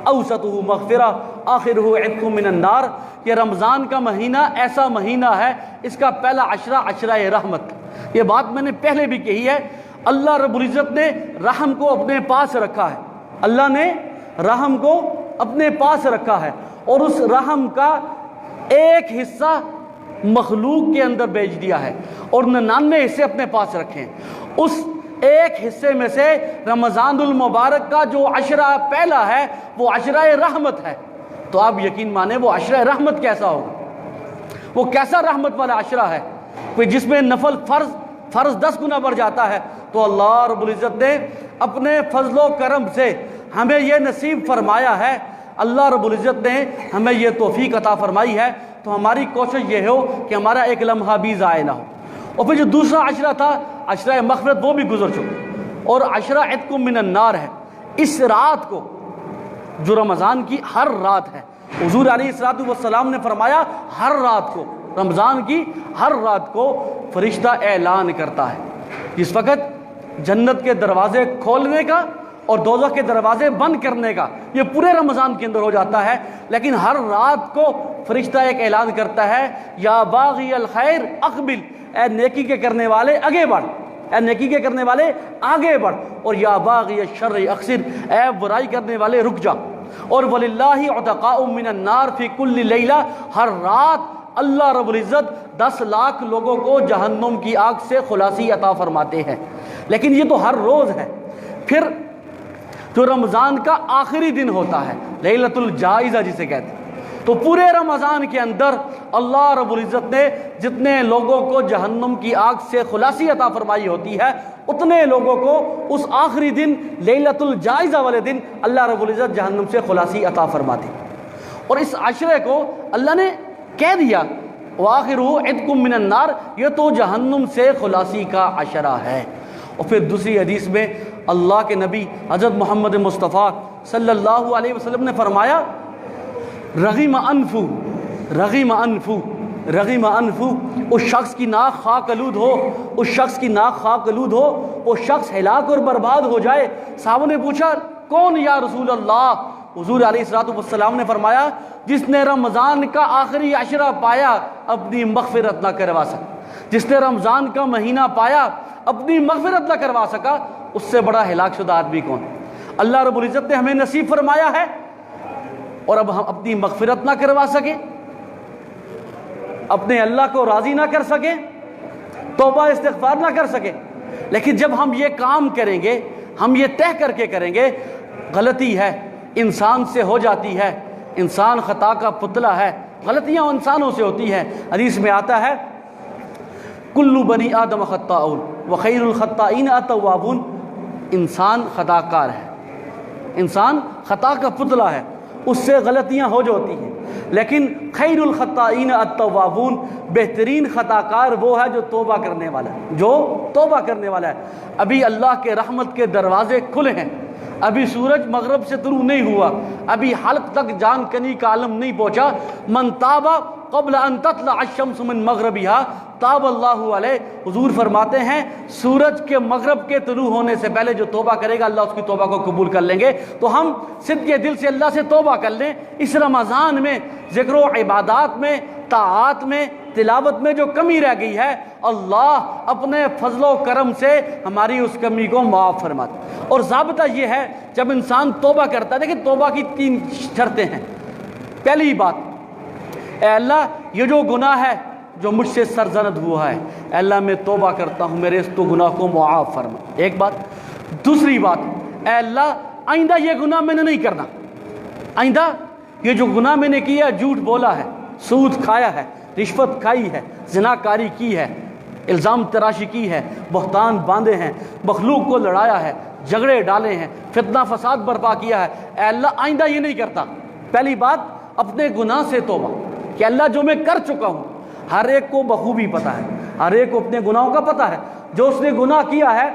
اوسطہ مغفرہ آخرہ عتق من النار۔ یہ رمضان کا مہینہ ایسا مہینہ ہے، اس کا پہلا عشرہ عشرہ رحمت۔ یہ بات میں نے پہلے بھی کہی ہے، اللہ رب العزت نے رحم کو اپنے پاس رکھا ہے، اللہ نے رحم کو اپنے پاس رکھا ہے، اور اس رحم کا ایک حصہ مخلوق کے اندر بھیج دیا ہے اور 99 حصے اپنے پاس رکھے ہیں۔ اس ایک حصے میں سے رمضان المبارک کا جو عشرہ پہلا ہے وہ عشرہ رحمت ہے۔ تو آپ یقین مانیں وہ عشرہ رحمت کیسا ہوگا، وہ کیسا رحمت والا عشرہ ہے، کہ جس میں نفل فرض 10 گنا بڑھ جاتا ہے۔ تو اللہ رب العزت نے اپنے فضل و کرم سے ہمیں یہ نصیب فرمایا ہے، اللہ رب العزت نے ہمیں یہ توفیق عطا فرمائی ہے، تو ہماری کوشش یہ ہو کہ ہمارا ایک لمحہ بھی ضائع نہ ہو۔ اور پھر جو دوسرا عشرہ تھا عشرہ مغفرت، وہ بھی گزر چکا، اور عشرہ عتق من النار ہے۔ اس رات کو جو رمضان کی ہر رات ہے، حضور علیہ السلام نے فرمایا ہر رات کو، رمضان کی ہر رات کو فرشتہ اعلان کرتا ہے، جس وقت جنت کے دروازے کھولنے کا اور دوزخ کے دروازے بند کرنے کا یہ پورے رمضان کے اندر ہو جاتا ہے، لیکن ہر رات کو فرشتہ ایک اعلان کرتا ہے، یا باغی الخیر اقبل، اے نیکی کے کرنے والے آگے بڑھ، اے نیکی کے کرنے والے آگے بڑھ، اور یا باغی الشر اقصر، اے برائی کرنے والے رک جا۔ اور وللہ عتقاء من النار فی کل لیلہ، ہر رات اللہ رب العزت 10 لاکھ لوگوں کو جہنم کی آگ سے خلاصی عطا فرماتے ہیں۔ لیکن یہ تو ہر روز ہے۔ پھر جو رمضان کا آخری دن ہوتا ہے لیلۃ الجائزہ جسے کہتے ہیں، تو پورے رمضان کے اندر اللہ رب العزت نے جتنے لوگوں کو جہنم کی آگ سے خلاصی عطا فرمائی ہوتی ہے، اتنے لوگوں کو اس آخری دن لیلۃ الجائزہ والے دن اللہ رب العزت جہنم سے خلاصی عطا فرماتے ہیں۔ اور اس عشرے کو اللہ نے کہہ دیا وآخرہ عتق من النار، یہ تو جہنم سے خلاصی کا عشرہ ہے۔ اور پھر دوسری حدیث میں اللہ کے نبی حضرت محمد مصطفیٰ صلی اللہ علیہ وسلم نے فرمایا، رغم انفو رغم انفو رغم انفو، اس شخص کی ناک خاک آلود ہو، اس شخص کی ناک خاک آلود ہو، وہ شخص ہلاک اور برباد ہو جائے۔ صحابہ نے پوچھا کون یا رسول اللہ؟ حضور علیہ السلام نے فرمایا، جس نے رمضان کا آخری عشرہ پایا اپنی مغفرت نہ کروا سکا، جس نے رمضان کا مہینہ پایا اپنی مغفرت نہ کروا سکا، اس سے بڑا ہلاک شدہ آدمی کون؟ اللہ رب العزت نے ہمیں نصیب فرمایا ہے، اور اب ہم اپنی مغفرت نہ کروا سکیں، اپنے اللہ کو راضی نہ کر سکیں، توبہ استغفار نہ کر سکیں۔ لیکن جب ہم یہ کام کریں گے، ہم یہ طے کر کے کریں گے، غلطی ہے انسان سے ہو جاتی ہے، انسان خطا کا پتلا ہے، غلطیاں انسانوں سے ہوتی ہیں۔ حدیث میں آتا ہے کل بنی آدم خطاؤن وخیر الخطائین التوابون، انسان خطا کار ہے، انسان خطا کا پتلا ہے، اس سے غلطیاں ہو جاتی ہیں، لیکن خیر الخطائین التوابون، بہترین خطا کار وہ ہے جو توبہ کرنے والا ہے، جو توبہ کرنے والا ہے۔ ابھی اللہ کے رحمت کے دروازے کھلے ہیں، ابھی سورج مغرب سے طلوع نہیں ہوا، ابھی حلق تک جان کنی کا عالم نہیں پہنچا۔ من تاب قبل ان تطلع الشمس من مغربها تاب اللہ علیہ، حضور فرماتے ہیں سورج کے مغرب کے طلوع ہونے سے پہلے جو توبہ کرے گا اللہ اس کی توبہ کو قبول کر لیں گے۔ تو ہم صدقے دل سے اللہ سے توبہ کر لیں۔ اس رمضان میں ذکر و عبادات میں، طاعات میں، تلاوت میں جو کمی رہ گئی ہے، اللہ اپنے فضل و کرم سے ہماری اس کمی کو معاف فرماتا۔ اور ضابطہ یہ ہے جب انسان توبہ کرتا ہے، دیکھیں توبہ کی 3 شرطیں ہیں۔ پہلی بات، اے اللہ یہ جو گناہ ہے جو مجھ سے سرزند ہوا ہے، اے اللہ میں توبہ کرتا ہوں، میرے اس تو گناہ کو معاف فرما، ایک بات۔ دوسری بات، اے اللہ آئندہ یہ گناہ میں نے نہیں کرنا، آئندہ یہ جو گناہ میں نے کیا، جھوٹ بولا ہے، سود کھایا ہے، رشوت کھائی ہے، زنا کاری کی ہے، الزام تراشی کی ہے، بہتان باندھے ہیں، مخلوق کو لڑایا ہے، جھگڑے ڈالے ہیں، فتنہ فساد برپا کیا ہے، اے اللہ آئندہ یہ نہیں کرتا۔ پہلی بات اپنے گناہ سے توبہ، کہ اللہ جو میں کر چکا ہوں، ہر ایک کو بخوبی پتہ ہے، ہر ایک کو اپنے گناہوں کا پتہ ہے، جو اس نے گناہ کیا ہے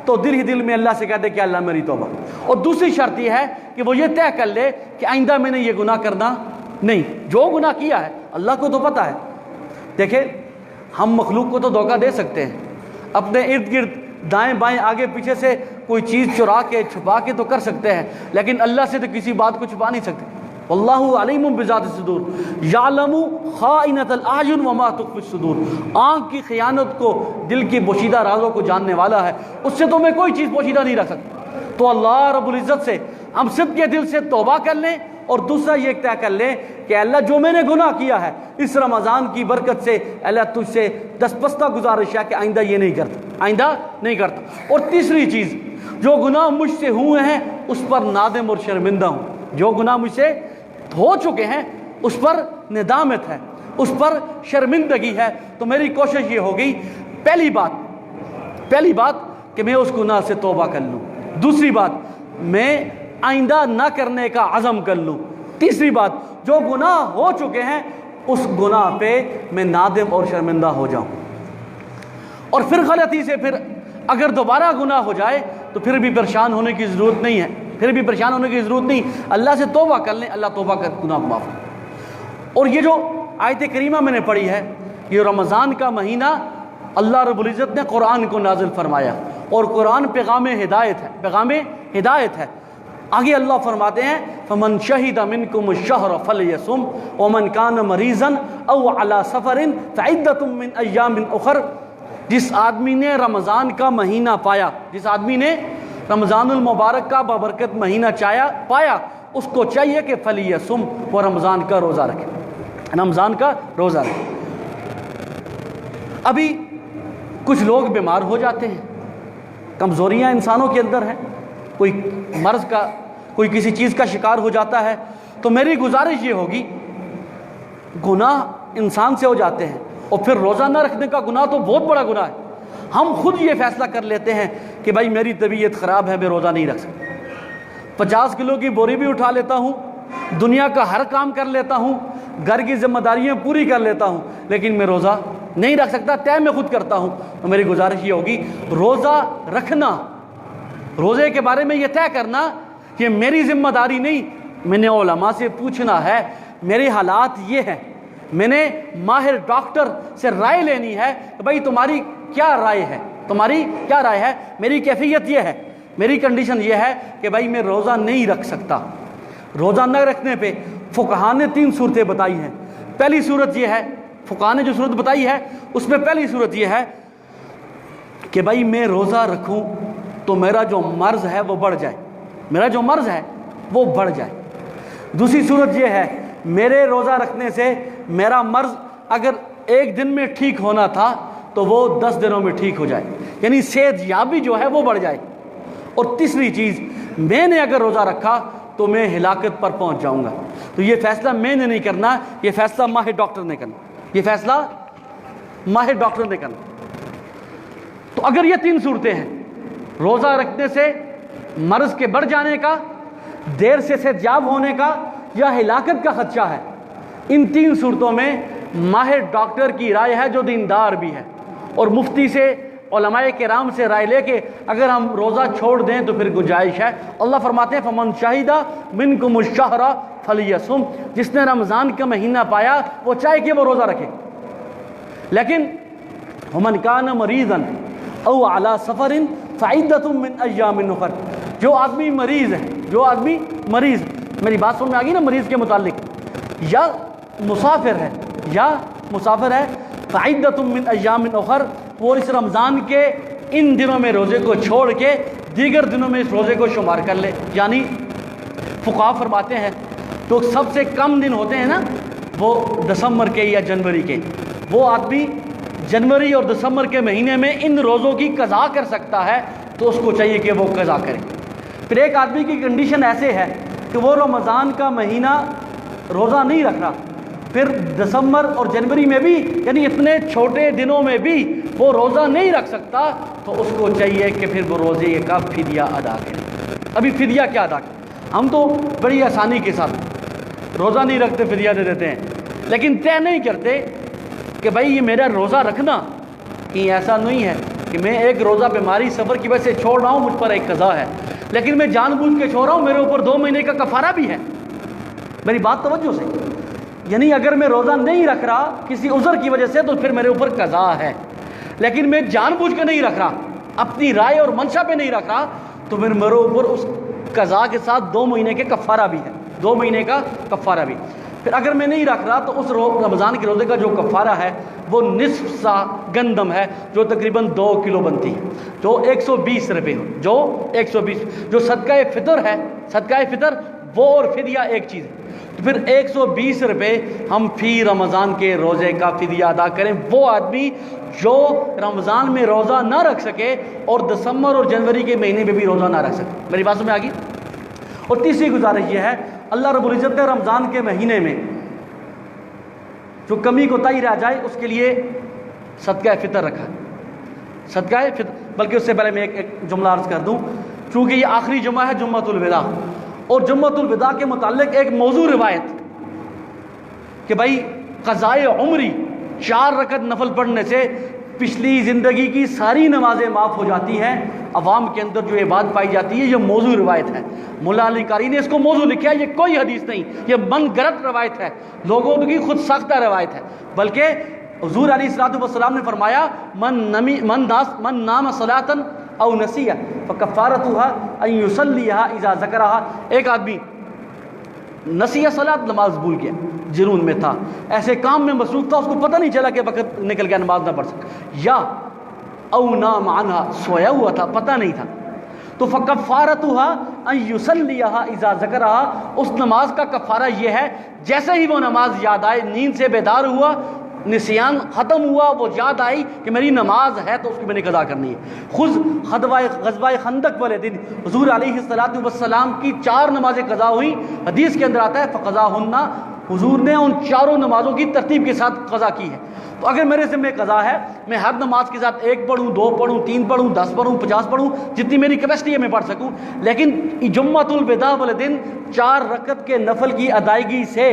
تو دل ہی دل میں اللہ سے کہتے کہ اللہ میری توبہ۔ اور دوسری شرط یہ ہے کہ وہ یہ طے کر لے کہ آئندہ میں نے یہ گناہ کرنا نہیں، جو گناہ کیا ہے اللہ کو تو پتہ ہے۔ دیکھیں ہم مخلوق کو تو دھوکہ دے سکتے ہیں، اپنے ارد گرد دائیں بائیں آگے پیچھے سے کوئی چیز چرا کے چھپا کے تو کر سکتے ہیں، لیکن اللہ سے تو کسی بات کو چھپا نہیں سکتے۔ واللہ علیم بذات الصدور یعلم خائنۃ الاعین وما تخفی الصدور، آنکھ کی خیانت کو، دل کی پوشیدہ رازوں کو جاننے والا ہے، اس سے تو میں کوئی چیز پوشیدہ نہیں رکھ سکتا۔ تو اللہ رب العزت سے ہم سب کے دل سے توبہ کر لیں، اور دوسرا یہ طے کر لیں کہ اللہ جو میں نے گناہ کیا ہے اس رمضان کی برکت سے اللہ تجھ سے دستبستہ گزارش ہے کہ آئندہ یہ نہیں کرتا، آئندہ نہیں کرتا۔ اور تیسری چیز، جو گناہ مجھ سے ہوئے ہیں اس پر نادم اور شرمندہ ہوں، جو گناہ مجھ سے ہو چکے ہیں اس پر ندامت ہے، اس پر شرمندگی ہے۔ تو میری کوشش یہ ہوگی، پہلی بات کہ میں اس گناہ سے توبہ کر لوں، دوسری بات میں آئندہ نہ کرنے کا عزم کر لوں، تیسری بات جو گناہ ہو چکے ہیں اس گناہ پہ میں نادم اور شرمندہ ہو جاؤں۔ اور پھر غلطی سے پھر اگر دوبارہ گناہ ہو جائے تو پھر بھی پریشان ہونے کی ضرورت نہیں ہے، اللہ سے توبہ کر لیں، اللہ توبہ کر گناہ معاف۔ اور یہ جو آیت کریمہ میں نے پڑھی ہے، یہ رمضان کا مہینہ اللہ رب العزت نے قرآن کو نازل فرمایا، اور قرآن پیغام ہدایت ہے۔ آگے اللہ فرماتے ہیں فمن شہد منکم الشہر فلیصم ومن کان مریضا او علی سفر فعدۃ من ایام اخر، جس آدمی نے رمضان کا مہینہ پایا، جس آدمی نے رمضان المبارک کا بابرکت مہینہ پایا، اس کو چاہیے کہ فلیصم، وہ رمضان کا روزہ رکھے، رمضان کا روزہ رکھے۔ ابھی کچھ لوگ بیمار ہو جاتے ہیں، کمزوریاں انسانوں کے اندر ہیں، کوئی مرض کا، کوئی کسی چیز کا شکار ہو جاتا ہے، تو میری گزارش یہ ہوگی، گناہ انسان سے ہو جاتے ہیں، اور پھر روزہ نہ رکھنے کا گناہ تو بہت بڑا گناہ ہے۔ ہم خود یہ فیصلہ کر لیتے ہیں کہ بھائی میری طبیعت خراب ہے، میں روزہ نہیں رکھ سکتا، 50 کلو کی بوری بھی اٹھا لیتا ہوں، دنیا کا ہر کام کر لیتا ہوں، گھر کی ذمہ داریاں پوری کر لیتا ہوں، لیکن میں روزہ نہیں رکھ سکتا، طے میں خود کرتا ہوں۔ تو میری گزارش یہ ہوگی، روزہ رکھنا، روزے کے بارے میں یہ طے کرنا یہ میری ذمہ داری نہیں، میں نے علماء سے پوچھنا ہے، میرے حالات یہ ہیں، میں نے ماہر ڈاکٹر سے رائے لینی ہے کہ بھائی تمہاری کیا رائے ہے، میری کیفیت یہ ہے، میری کنڈیشن یہ ہے کہ بھائی میں روزہ نہیں رکھ سکتا۔ روزہ نہ رکھنے پہ فقہاء نے 3 صورتیں بتائی ہیں۔ پہلی صورت یہ ہے، فقہاء نے جو صورت بتائی ہے اس میں پہلی صورت یہ ہے کہ بھائی میں روزہ رکھوں تو میرا جو مرض ہے وہ بڑھ جائے، دوسری صورت یہ ہے میرے روزہ رکھنے سے میرا مرض اگر 1 دن میں ٹھیک ہونا تھا تو وہ 10 دنوں میں ٹھیک ہو جائے، یعنی صحت یابی جو ہے وہ بڑھ جائے۔ اور تیسری چیز، میں نے اگر روزہ رکھا تو میں ہلاکت پر پہنچ جاؤں گا۔ تو یہ فیصلہ میں نے نہیں کرنا، یہ فیصلہ ماہر ڈاکٹر نے کرنا، تو اگر یہ 3 صورتیں ہیں، روزہ رکھنے سے مرض کے بڑھ جانے کا، دیر سے صحت یاب ہونے کا، یا ہلاکت کا خدشہ ہے، ان 3 صورتوں میں ماہر ڈاکٹر کی رائے ہے جو دیندار بھی ہے، اور مفتی سے، علماء کرام سے رائے لے کے اگر ہم روزہ چھوڑ دیں تو پھر گنجائش ہے۔ اللہ فرماتے ہیں فمن شہد منکم الشہر فلیصم، جس نے رمضان کا مہینہ پایا وہ چاہے کہ وہ روزہ رکھے، لیکن ومن کان مریضا او علی سفر فعدۃ من ایام اخر، جو آدمی مریض ہے، میری بات سن میں آ گئی نا، مریض کے متعلق، یا مسافر ہے، فعدۃ من ایام اخر، وہ اس رمضان کے ان دنوں میں روزے کو چھوڑ کے دیگر دنوں میں اس روزے کو شمار کر لے۔ یعنی فقہاء فرماتے ہیں تو سب سے کم دن ہوتے ہیں نا وہ دسمبر کے یا جنوری کے، وہ آدمی جنوری اور دسمبر کے مہینے میں ان روزوں کی قضا کر سکتا ہے تو اس کو چاہیے کہ وہ قضا کرے۔ پھر ایک آدمی کی کنڈیشن ایسے ہے کہ وہ رمضان کا مہینہ روزہ نہیں رکھ رہا، پھر دسمبر اور جنوری میں بھی، یعنی اتنے چھوٹے دنوں میں بھی وہ روزہ نہیں رکھ سکتا، تو اس کو چاہیے کہ پھر وہ روزے کا فدیہ ادا کرے۔ ابھی فدیہ کیا ادا کرے؟ ہم تو بڑی آسانی کے ساتھ روزہ نہیں رکھتے، فدیہ دے دیتے ہیں، لیکن طے نہیں کرتے کہ بھائی یہ میرا روزہ رکھنا یہ ایسا نہیں ہے کہ میں ایک روزہ بیماری سفر کی وجہ سے چھوڑ رہا ہوں، مجھ پر ایک قضا ہے، لیکن میں جان بوجھ کے چھوڑ رہا ہوں، میرے اوپر 2 مہینے کا کفارہ بھی ہے۔ میری بات توجہ سے، یعنی اگر میں روزہ نہیں رکھ رہا کسی عذر کی وجہ سے تو پھر میرے اوپر قضا ہے، لیکن میں جان بوجھ کے نہیں رکھ رہا، اپنی رائے اور منشا پہ نہیں رکھ رہا تو پھر میرے اوپر اس قضا کے ساتھ 2 مہینے کے کفارہ بھی ہے، 2 مہینے کا کفارہ بھی۔ پھر اگر میں نہیں رکھ رہا تو اس رمضان کے روزے کا جو کفارہ ہے وہ نصف سا گندم ہے، جو تقریباً 2 کلو بنتی ہے، جو 120 روپے ہو، جو 120 جو صدقہ فطر ہے، صدقہ فطر وہ اور فدیہ ایک چیز ہے۔ تو پھر 120 روپے ہم فی رمضان کے روزے کا فدیہ ادا کریں۔ وہ آدمی جو رمضان میں روزہ نہ رکھ سکے اور دسمبر اور جنوری کے مہینے میں بھی روزہ نہ رکھ سکے، میری بات سمجھ آ گئی؟ اور تیسری گزارش یہ ہے، اللہ رب العزت نے رمضان کے مہینے میں جو کمی کوتاہی رہ جائے اس کے لیے صدقہ فطر رکھا، صدقہ فطر۔ بلکہ اس سے پہلے میں ایک جملہ عرض کر دوں، چونکہ یہ آخری جمعہ ہے جمعۃ الوداع، اور جمعۃ الوداع کے متعلق ایک موضوع روایت کہ بھائی قضائے عمری 4 رکعت نفل پڑھنے سے پچھلی زندگی کی ساری نمازیں معاف ہو جاتی ہیں، عوام کے اندر جو یہ بات پائی جاتی ہے، یہ موضوع روایت ہے۔ مولا علی قاری نے اس کو موضوع لکھا ہے، یہ کوئی حدیث نہیں، یہ من گھڑت روایت ہے، لوگوں کی خود ساختہ روایت ہے۔ بلکہ حضور علیہ الصلوۃ والسلام نے فرمایا من نام صلاۃ او نسیہ فکفارتها ان یصلیها اذا ذکرها، ایک آدمی نسیہ صلاۃ، نماز بھول گیا، جنون میں تھا، ایسے کام میں مصروف تھا، اس کو پتہ نہیں چلا کہ وقت نکل گیا، نماز نہ پڑھ سکا، یا او نام عنہا، سویا ہوا تھا، پتہ نہیں تھا، تو فکفارتها ان یصلیها اذا ذکرها، اس نماز کا کفارہ یہ ہے جیسے ہی وہ نماز یاد آئے، نیند سے بیدار ہوا، نسیان ختم ہوا، وہ یاد آئی کہ میری نماز ہے تو اس کی میں نے قضا کرنی ہے۔ خود غزوہ خندق والے دن حضور علیہ الصلوۃ والسلام کی 4 نمازیں قضا ہوئی، حدیث کے اندر آتا ہے فقضاہن، حضور نے ان 4 نمازوں کی ترتیب کے ساتھ قضا کی ہے۔ تو اگر میرے ذمہ قضا ہے، میں ہر نماز کے ساتھ 1 پڑھوں، 2 پڑھوں، 3 پڑھوں، 10 پڑھوں، 50 پڑھوں، جتنی میری کیپیسٹی ہے میں پڑھ سکوں، لیکن جمعۃ الوداع والے دن 4 رکعت کے نفل کی ادائیگی سے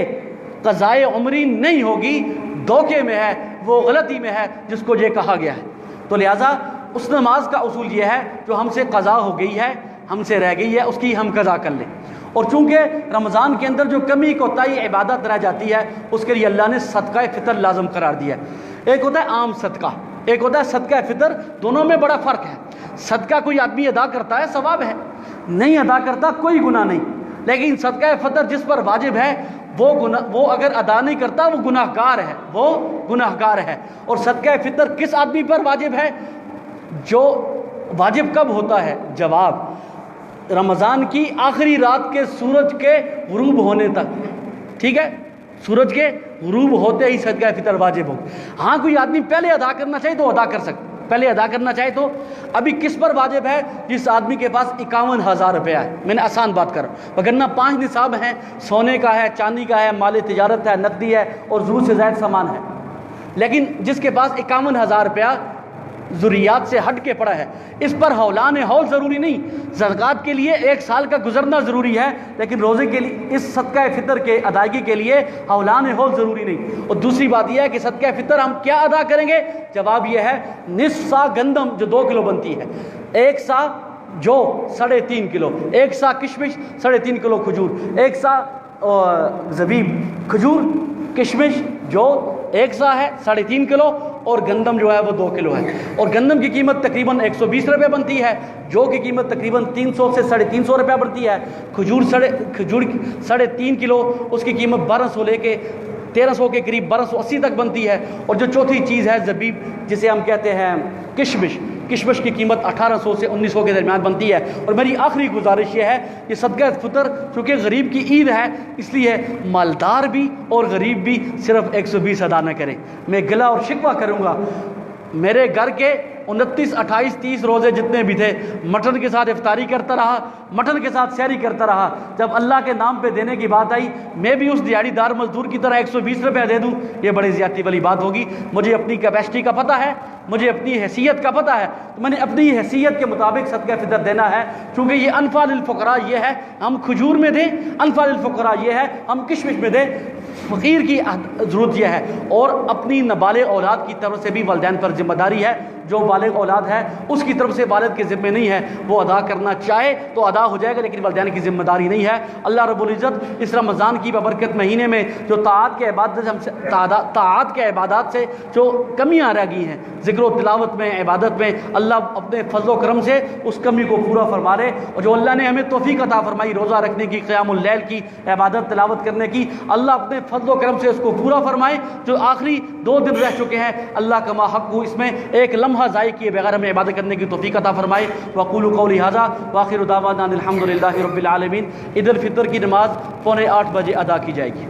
قضائے عمری نہیں ہوگی، دھوکے میں ہے، وہ غلطی میں ہے جس کو یہ کہا گیا ہے۔ تو لہٰذا اس نماز کا اصول یہ ہے جو ہم سے قضا ہو گئی ہے، ہم سے رہ گئی ہے، اس کی ہم قضا کر لیں۔ اور چونکہ رمضان کے اندر جو کمی کوتاہی عبادت رہ جاتی ہے اس کے لیے اللہ نے صدقہ فطر لازم قرار دیا ہے۔ ایک ہوتا ہے عام صدقہ، ایک ہوتا ہے صدقہ فطر، دونوں میں بڑا فرق ہے۔ صدقہ کوئی آدمی ادا کرتا ہے ثواب ہے، نہیں ادا کرتا کوئی گناہ نہیں، لیکن صدقہ فطر جس پر واجب ہے وہ اگر ادا نہیں کرتا وہ گناہ گار ہے، وہ گناہ گار ہے۔ اور صدقہ فطر کس آدمی پر واجب ہے؟ جو واجب کب ہوتا ہے؟ جواب رمضان کی آخری رات کے سورج کے غروب ہونے تک، ٹھیک ہے، سورج کے غروب ہوتے ہی صدقہ فطر واجب ہو۔ ہاں کوئی آدمی پہلے ادا کرنا چاہے تو ادا کر سکتا، پہلے ادا کرنا چاہے تو۔ ابھی کس پر واجب ہے؟ جس آدمی کے پاس 51,000 روپیہ ہے، میں نے آسان بات کر، وگرنہ 5 نصاب ہیں، سونے کا ہے، چاندی کا ہے، مال تجارت ہے، نقدی ہے اور ضرورت سے زائد سامان ہے۔ لیکن جس کے پاس 51,000 روپیہ ضروریات سے ہٹ کے پڑا ہے، اس پر ہولان ہول ضروری نہیں، زکوٰۃ کے لیے 1 سال کا گزرنا ضروری ہے، لیکن روزے کے لیے اس صدقہ فطر کے ادائیگی کے لیے ہولان ہول ضروری نہیں۔ اور دوسری بات یہ ہے کہ صدقہ فطر ہم کیا ادا کریں گے؟ جواب یہ ہے نصف سا گندم جو 2 کلو بنتی ہے، 1 سا جو 3.5 کلو، 1 سا کشمش 3.5 کلو کھجور، 1 سا زبیب کھجور کشمش جو 1 سا ہے 3.5 کلو، اور گندم جو ہے وہ 2 کلو ہے، اور گندم کی قیمت تقریباً 120 روپے بنتی ہے، جو کی قیمت تقریباً 300 سے 350 روپے بنتی ہے۔ کھجور 3.5 کلو، اس کی قیمت 1200 لے کے 1300 کے قریب 1280 تک بنتی ہے۔ اور جو چوتھی چیز ہے زبیب، جسے ہم کہتے ہیں کشمش، کشمش کی قیمت 1800 سے 1900 کے درمیان بنتی ہے۔ اور میری آخری گزارش یہ ہے کہ صدقہ فطر چونکہ غریب کی عید ہے، اس لیے مالدار بھی اور غریب بھی صرف 120 ادا نہ کریں۔ میں گلہ اور شکوہ کروں گا، میرے گھر کے 29, 28, 30 روزے جتنے بھی تھے، مٹن کے ساتھ افطاری کرتا رہا، مٹن کے ساتھ سحری کرتا رہا۔ جب اللہ کے نام پہ دینے کی بات آئی، میں بھی اس دیہڑی دار مزدور کی طرح 120 روپے دے دوں، یہ بڑی زیادتی والی بات ہوگی۔ مجھے اپنی کیپیسٹی کا پتہ ہے، مجھے اپنی حیثیت کا پتہ ہے، تو میں نے اپنی حیثیت کے مطابق صدقہ فطر دینا ہے، چونکہ یہ انفع للفقراء یہ ہے ہم کھجور میں دیں، انفع للفقراء یہ ہے ہم کشمش میں دیں، فقیر کی ضرورت یہ ہے۔ اور اپنی نابالغ اولاد کی طرف سے بھی والدین پر ذمہ داری ہے، جو بالغ اولاد ہے اس کی طرف سے والد کے ذمہ نہیں ہے، وہ ادا کرنا چاہے تو ادا ہو جائے گا، لیکن والدین کی ذمہ داری نہیں ہے۔ اللہ رب العزت اس رمضان کی ببرکت مہینے میں جو طاعات کے عبادات سے جو کمیاں رہ گئی ہیں، ذکر ذکر و تلاوت میں، عبادت میں اللہ اپنے فضل و کرم سے اس کمی کو پورا فرما دے، اور جو اللہ نے ہمیں توفیق عطا فرمائی روزہ رکھنے کی، قیام اللیل کی، عبادت تلاوت کرنے کی، اللہ اپنے فضل و کرم سے اس کو پورا فرمائے۔ جو آخری 2 دن رہ چکے ہیں اللہ کا ماحق کو اس میں ایک لمحہ ضائع کیے بغیر ہمیں عبادت کرنے کی توفیق عطا فرمائے۔ وقولوا قولی ھذا وآخر دعوانا الحمد للہ رب العالمین۔ عید الفطر کی نماز 7:45 بجے ادا کی جائے گی۔